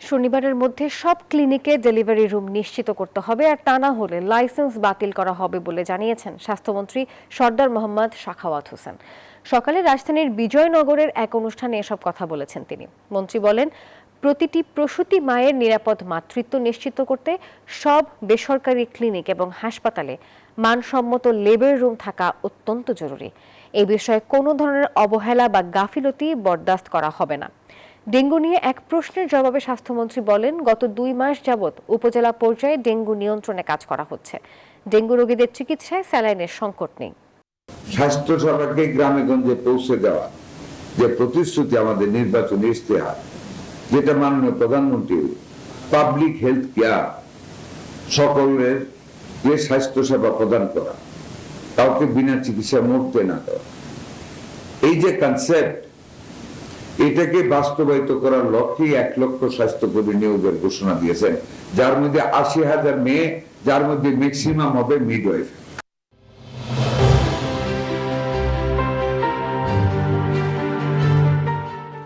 শনিবারের মধ্যে সব ক্লিনিকে ডেলিভারি রুম নিশ্চিত করতে হবে, আর তা না হলে লাইসেন্স বাতিল করা হবে বলে জানিয়েছেন স্বাস্থ্যমন্ত্রী সরদার মোহাম্মদ সাখাওয়াত হোসেন। সকালে রাজধানীর বিজয়নগরের এক অনুষ্ঠানে এসব কথা বলেছেন তিনি। মন্ত্রী বলেন, প্রতিটি প্রসূতি মায়ের নিরাপদ মাতৃত্ব নিশ্চিত করতে সব বেসরকারি ক্লিনিক এবং হাসপাতালে মানসম্মত লেবার রুম থাকা অত্যন্ত জরুরি। এই বিষয়ে কোনো ধরনের অবহেলা বা গাফিলতি বরদাস্ত করা হবে না। ডেঙ্গু নিয়ে এক প্রশ্নের জবাবে স্বাস্থ্যমন্ত্রী বলেন, গত 2 মাস যাবৎ উপজেলা পর্যায়ে ডেঙ্গু নিয়ন্ত্রণে কাজ করা হচ্ছে। ডেঙ্গু রোগীদের চিকিৎসায় স্যালাইনের সংকট নেই। স্বাস্থ্য সেবাকে গ্রামে গঞ্জে পৌঁছে দেওয়া যে প্রতিশ্রুতি আমাদের নির্বাচনী ইশতেহার, যেটা মাননীয় প্রধানমন্ত্রী পাবলিক হেলথ কেয়ার, সকলের যে স্বাস্থ্য সেবা প্রদান করা, কাউকে বিনা চিকিৎসা মরতে না দেওয়া, এই যে কনসেপ্ট, এটাকে বাস্তবায়িত করার লক্ষ্যে 1 লক্ষ স্বাস্থ্যকর্মী নিয়োগের ঘোষণা দিয়েছেন, যার মধ্যে 80,000 মেয়ে, যার মধ্যে ম্যাক্সিমাম হবে মিডওয়াইফ।